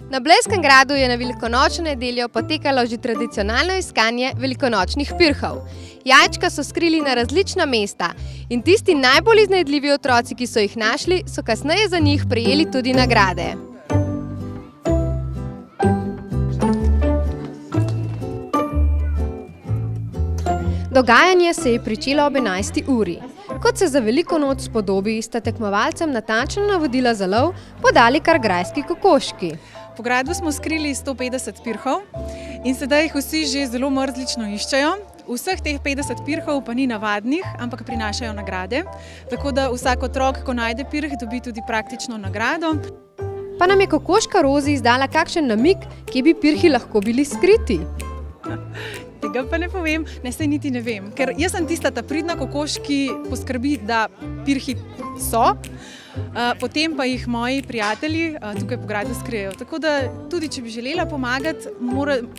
Na Blejskem gradu je na velikonočno nedeljo potekalo že tradicionalno iskanje velikonočnih pirhov. Jajčka so skrili na različna mesta in tisti najbolj iznajdljivi otroci, ki so jih našli, so kasneje za njih prejeli tudi nagrade. Dogajanje se je pričelo ob 11. uri. Kot se za veliko noč spodobi, sta tekmovalcem natančna navodila za lov podali kar grajski kokoški. Po gradu smo skrili 150 pirhov in sedaj jih vsi že zelo mrzlično iščejo. Vseh teh 50 pirhov pa ni navadnih, ampak prinašajo nagrade. Tako da vsak otrok, ko najde pirh, dobi tudi praktično nagrado. Pa nam je kokoška Rozi izdala kakšen namig, kje bi pirhi lahko bili skriti. Tega pa ne povem, saj niti ne vem. Ker jaz sem tista ta pridna kokoš, ki poskrbi, da pirhi so, potem pa jih moji prijatelji tukaj po gradu skrijejo. Tako da tudi, če bi želela pomagati,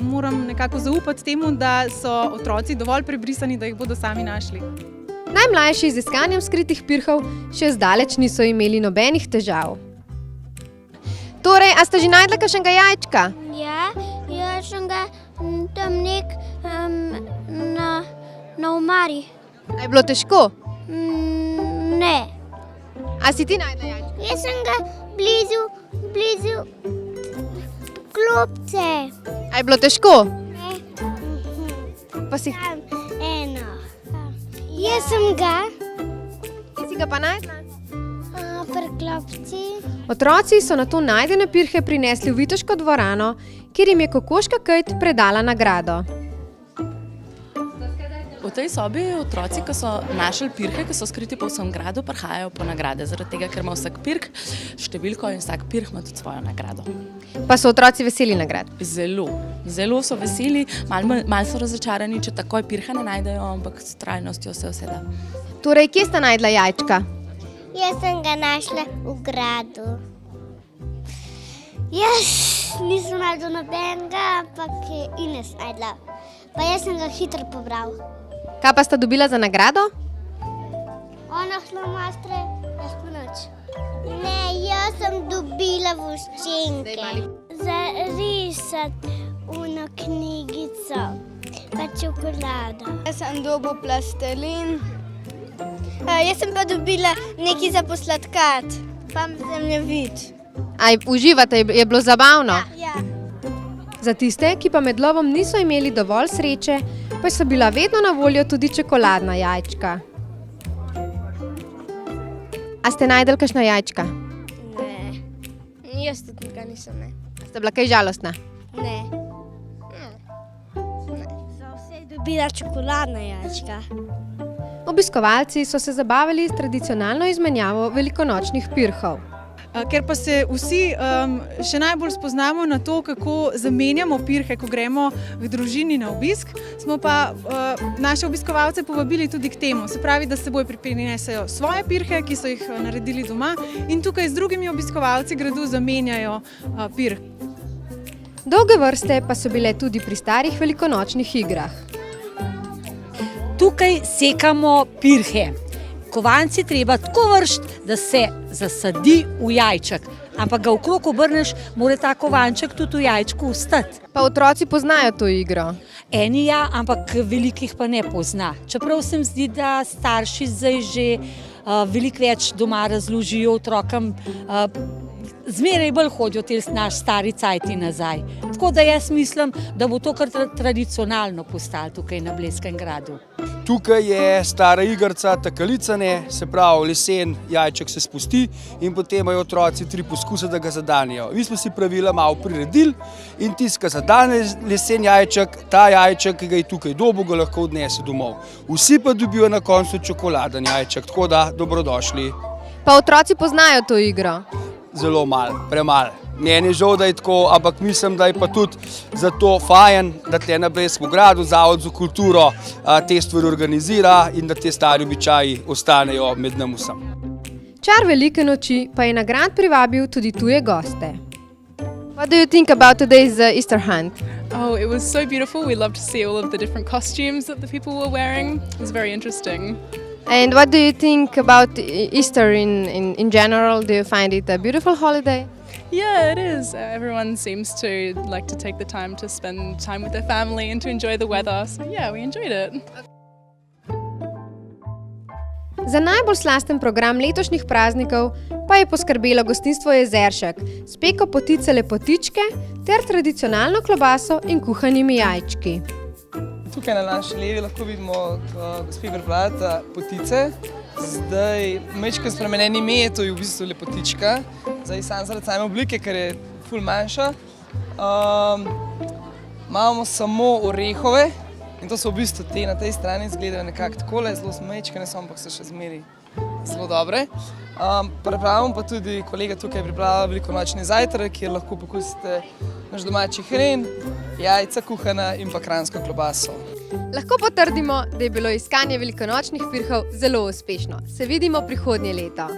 moram nekako zaupati temu, da so otroci dovolj prebrisani, da jih bodo sami našli. Najmlajši z iskanjem skritih pirhov še zdaleč niso imeli nobenih težav. Torej, a ste že najdla kakšnega jajčka? Ja, jaz sem ga tam na omari. A je bilo težko? Ne. A si ti najdla jajčka? Jaz sem ga blizu klopce. A je bilo težko? Ne. Pa si... Tam eno. Jaz sem ga Ti si ga pa najdla? pri klopci. Otroci so nato najdene pirhe prinesli v Viteško dvorano, kjer jim je kokoška Kate predala nagrado. V tej sobi otroci, ki so našli pirhe, ki so skriti po vsem gradu, prihajajo po nagrade, zaradi tega, ker ima vsak pirh številko in vsak pirh ima tudi svojo nagrado. Pa so otroci veseli nagrad? Zelo so veseli, malo so razočarani, če takoj pirha ne najdejo, ampak s trajnostjo se vse da. Torej, kje sta najdla jajčka? Jaz sem ga našla v gradu. Jaz nisem najdla nobenega, ampak je Ines najdla. Pa jaz sem ga hitro pobral. Kaj pa sta dobila za nagrado? Ona šlomastre, jaz pa noč. Ne, jaz sem dobila voščenke. Za risati uno knjigico, pa čokolado. Jaz sem dobil plastelin. Jaz sem pa dobila nekaj za posladkati, pa zemljevid. A uživate, je bilo zabavno? Ja. Za tiste, ki pa med lovom niso imeli dovolj sreče, pa so bila vedno na voljo tudi čokoladna jajčka. A ste najdli kakšna jajčka? Ne, jaz tudi nikaj nisem, ne. Ste bila kaj žalostna? Ne. Za vse dobila čokoladna jajčka. Obiskovalci so se zabavali s tradicionalno izmenjavo velikonočnih pirhov. Ker pa se vsi še najbolj spoznamo na to, kako zamenjamo pirhe, ko gremo v družini na obisk, smo pa naše obiskovalce povabili tudi k temu. Se pravi, da s seboj prinesejo svoje pirhe, ki so jih naredili doma, in tukaj z drugimi obiskovalci gradu zamenjajo pirh. Dolge vrste pa so bile tudi pri starih velikonočnih igrah. Tukaj sekamo pirhe. Kovanci treba tako vršiti, da se zasadi v jajček. Ampak ga okrog obrneš, mora ta kovanček tudi v jajčku ostati. Pa otroci poznajo to igro? Eni ja, ampak velikih pa ne pozna. Čeprav se mi zdi, da starši zdaj že veliko več doma razložijo otrokom, zmeraj bolj hodijo te naš stari cajti nazaj. Tako da jaz mislim, da bo to kar tradicionalno postalo tukaj na Blejskem gradu. Tukaj je stara igrica takalicane, se pravi lesen jajček se spusti in potem imajo otroci 3 poskuse, da ga zadanejo. Mi smo si pravila malo priredili in tisti, ki zadane lesen jajček, ta jajček, ki ga je tukaj dobil, ga lahko odnese domov. Vsi pa dobijo na koncu čokoladen jajček, tako da dobrodošli. Pa otroci poznajo to igro? Zelo malo, premalo. Meni je žal, da je tako, ampak mislim, da je pa tudi zato fajn, da tle na Blejskem gradu Zavod za kulturo te stvari organizira in da te stari običaji ostanejo med nam vsem. Čar velike noči pa je na grad privabil tudi tuje goste. What do you think about today's Easter hunt? Oh, it was so beautiful. We loved to see all of the different costumes that the people were wearing. It was very interesting. And what do you think about Easter in general? Do you find it a beautiful holiday? Yeah, it is. Everyone seems to like to take the time to spend time with their family and to enjoy the weather. So yeah, we enjoyed it. Za najbolj slasten program letošnjih praznikov pa je poskrbelo gostinstvo Jezeršek s peko potice lepotičke ter tradicionalno klobaso in kuhanimi jajčki. Tukaj na naši levi lahko vidimo, gospe pripravljata potice. Zdaj, majčko spremenjen ime, to je v bistvu lepotička. Zdaj sam zaradi same oblike, ker je ful manjša. Imamo samo orehove in to so v bistvu te na tej strani izgledajo nekako takole, zelo majčkane so, ampak so še zmeri zelo dobre. Pripravljamo pa tudi, kolega tukaj pripravlja velikonočni zajtrk, kjer lahko pokusite naš domači hren, jajca kuhana in pa kranjsko klobaso. Lahko potrdimo, da je bilo iskanje velikonočnih pirhov zelo uspešno. Se vidimo prihodnje leto.